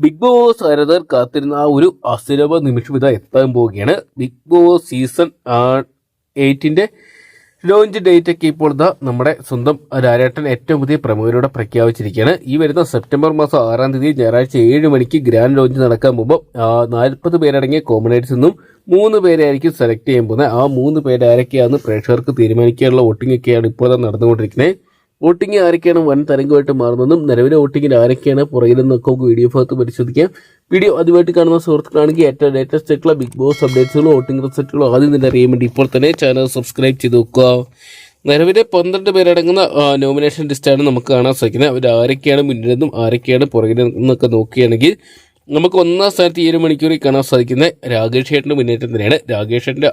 Big boss ആരാധകർ കാത്തിരുന്ന ആ ഒരു അസുലഭ നിമിഷം ഇതാ എത്താൻ പോവുകയാണ്. Bigg Boss season 8 launch date ഒക്കെ ഇപ്പോൾ ഇതാ നമ്മുടെ സ്വന്തം രാരേട്ടൻ ഏറ്റവും പുതിയ പ്രമുഖരോടെ പ്രഖ്യാപിച്ചിരിക്കുകയാണ്. ഈ വരുന്ന സെപ്റ്റംബർ മാസം 6 തീയതി ഞായറാഴ്ച 7 മണിക്ക് ഗ്രാൻഡ് ലോഞ്ച് നടക്കാൻ പോകുമ്പോൾ 40 പേരടങ്ങിയ കോമണേറ്റ്സിൽ നിന്നും 3 പേരായിരിക്കും സെലക്ട് ചെയ്യാൻ പോകുന്നത്. ആ 3 പേര് ആരൊക്കെയാണെന്ന് പ്രേക്ഷകർക്ക് തീരുമാനിക്കാനുള്ള വോട്ടിംഗ് ഒക്കെയാണ് ഇപ്പോൾ നടന്നുകൊണ്ടിരിക്കുന്നത്. വോട്ടിംഗ് ആരൊക്കെയാണ് വൻ തരംഗമായിട്ട് മാറുന്നതെന്നും നിലവിലെ വോട്ടിങ്ങിൽ ആരൊക്കെയാണ് പുറകിലെന്നൊക്കെ നമുക്ക് വീഡിയോ ഭാഗത്ത് പരിശോധിക്കാം. വീഡിയോ ആദ്യമായിട്ട് കാണുന്ന സുഹൃത്തുക്കളാണെങ്കിൽ ഏറ്റവും ലേറ്റസ്റ്റ് ആയിട്ടുള്ള ബിഗ് ബോസ് അപ്ഡേറ്റ്സുകളും വോട്ടിംഗ് റിസൾട്ടുകളും ആദ്യം തന്നെ അറിയാൻ വേണ്ടി ഇപ്പോൾ തന്നെ ചാനൽ സബ്സ്ക്രൈബ് ചെയ്ത് നോക്കുക. നിലവിലെ 12 പേരടങ്ങുന്ന നോമിനേഷൻ ലിസ്റ്റാണ് നമുക്ക് കാണാൻ സാധിക്കുന്നത്. അവർ ആരൊക്കെയാണ് മുന്നിലെന്നും ആരൊക്കെയാണ് പുറകിലെന്നൊക്കെ നോക്കുകയാണെങ്കിൽ നമുക്ക് 1-ാം സ്ഥാനത്ത് 7 മണിക്കൂറിൽ കാണാൻ സാധിക്കുന്ന രാകേഷ് ഏട്ടൻ്റെ മുന്നേറ്റം തന്നെയാണ്. രാകേഷ് ഏട്ടൻ്റെ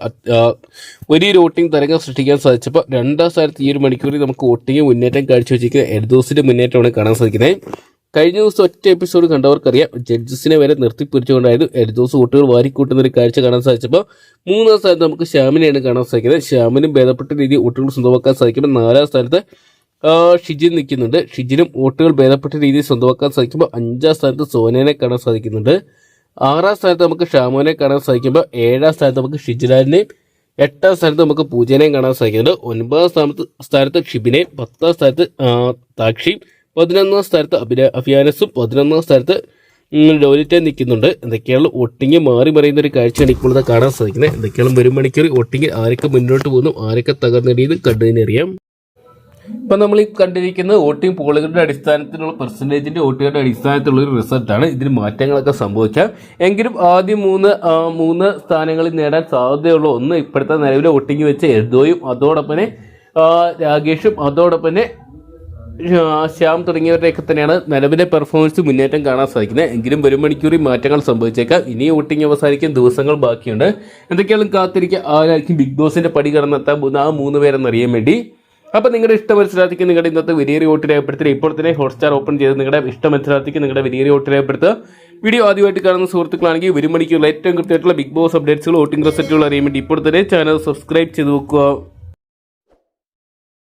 വലിയൊരു വോട്ടിംഗ് തരംഗം സൃഷ്ടിക്കാൻ സാധിച്ചപ്പോൾ 2-ാം സ്ഥാനത്ത് 7 മണിക്കൂറിൽ നമുക്ക് വോട്ടിംഗ് മുന്നേറ്റം കാഴ്ചവെച്ചിരിക്കുന്ന എൽദോസിൻ്റെ മുന്നേറ്റമാണ് കാണാൻ സാധിക്കുന്നത്. കഴിഞ്ഞ ദിവസം ഒറ്റ എപ്പിസോഡ് കണ്ടവർക്കറിയാം, ജഡ്ജസിനെ വരെ നിർത്തിപ്പിടിച്ചുകൊണ്ടായിരുന്നു എൽദോസ് വോട്ടുകൾ വാരിക്കൂട്ടുന്ന ഒരു കാഴ്ച കാണാൻ സാധിച്ചപ്പോൾ 3-ാം സ്ഥാനത്ത് നമുക്ക് ശ്യാമിനെയാണ് കാണാൻ സാധിക്കുന്നത്. ശ്യാമിനും ഭേദപ്പെട്ട രീതിയിൽ വോട്ടുകൾ സ്വന്തമാക്കാൻ സാധിക്കുമ്പോൾ 4-ാം സ്ഥാനത്ത് ഷിജിൻ നിൽക്കുന്നുണ്ട്. ഷിജിനും വോട്ടുകൾ ഭേദപ്പെട്ട രീതിയിൽ സ്വന്തമാക്കാൻ സാധിക്കുമ്പോൾ 5-ാം സ്ഥാനത്ത് സോനേനെ കാണാൻ സാധിക്കുന്നുണ്ട്. 6-ാം സ്ഥാനത്ത് നമുക്ക് ഷാമോനെ കാണാൻ സാധിക്കുമ്പോൾ 7-ാം സ്ഥാനത്ത് നമുക്ക് ഷിജിലാലിനെയും 8-ാം സ്ഥാനത്ത് നമുക്ക് പൂജനെയും കാണാൻ സാധിക്കുന്നുണ്ട്. 9-ാം സ്ഥാനത്ത് ഷിബിനെയും 10-ാം സ്ഥാനത്ത് താക്ഷിയും 11-ാം സ്ഥാനത്ത് അഫിയാനസും 11-ാം സ്ഥാനത്ത് ലോലിറ്റയും നിൽക്കുന്നുണ്ട്. എന്തൊക്കെയാണ് വോട്ടിംഗ് മാറി മറിയുന്ന ഒരു കാഴ്ചയാണ് ഇപ്പോൾ കാണാൻ സാധിക്കുന്നത്. എന്തൊക്കെയാണ് 1 മണിക്കൂർ വോട്ടിംഗ് ആരൊക്കെ മുന്നോട്ട് പോകുന്നു ആരൊക്കെ തകർന്നടിയെന്ന് കണ്ടുതന്നെയറിയാം. ഇപ്പം നമ്മൾ ഈ കണ്ടിരിക്കുന്ന വോട്ടിംഗ് പോളുകളുടെ അടിസ്ഥാനത്തിലുള്ള പെർസെൻറ്റേജിൻ്റെ വോട്ടുകളുടെ അടിസ്ഥാനത്തിലുള്ള ഒരു റിസൾട്ടാണ്. ഇതിന് മാറ്റങ്ങളൊക്കെ സംഭവിക്കാം. എങ്കിലും ആദ്യം മൂന്ന് സ്ഥാനങ്ങളിൽ നേടാൻ സാധ്യതയുള്ള ഒന്ന് ഇപ്പോഴത്തെ നിലവിലെ വോട്ടിംഗ് വെച്ച് എൽദോയും അതോടൊപ്പം തന്നെ രാകേഷും അതോടൊപ്പം തന്നെ ശ്യാം തുടങ്ങിയവരുടെയൊക്കെ തന്നെയാണ് നിലവിലെ പെർഫോമൻസ് മുന്നേറ്റം കാണാൻ സാധിക്കുന്നത്. എങ്കിലും 1 മണിക്കൂറിൽ മാറ്റങ്ങൾ സംഭവിച്ചേക്കാം. ഇനി വോട്ടിംഗ് അവസാനിക്കാൻ ദിവസങ്ങൾ ബാക്കിയുണ്ട്. എന്തൊക്കെയാണ് കാത്തിരിക്കുക ആരായിരിക്കും ബിഗ് ബോസിന്റെ പടി കടന്നെത്താൻ പോകുന്ന ആ 3 പേരെന്നറിയാൻ വേണ്ടി. അപ്പോൾ നിങ്ങളുടെ ഇഷ്ടം മത്സരാർത്ഥിക്ക് നിങ്ങളുടെ ഇന്നത്തെ വലിയ വോട്ട് രേഖപ്പെടുത്തുക. ഇപ്പോൾ തന്നെ ഹോട്ട്സ്റ്റാർ ഓപ്പൺ ചെയ്ത് നിങ്ങളുടെ ഇഷ്ടം മത്സരാർത്ഥിക്ക് നിങ്ങളുടെ വലിയ വോട്ട് രേഖപ്പെടുത്തുക. വീഡിയോ ആദ്യമായിട്ട് കാണുന്ന സുഹൃത്തുക്കളാണെങ്കിൽ 1 മണിക്കൂറിൽ ഏറ്റവും കൃത്യമായിട്ടുള്ള ബിഗ് ബോസ് അപ്ഡേറ്റ്സുകൾ വോട്ടിംഗ് റിസൾട്ടുകൾ അറിയാൻ വേണ്ടി ഇപ്പോൾ തന്നെ ചാനൽ സബ്സ്ക്രൈബ് ചെയ്ത് നോക്കുക.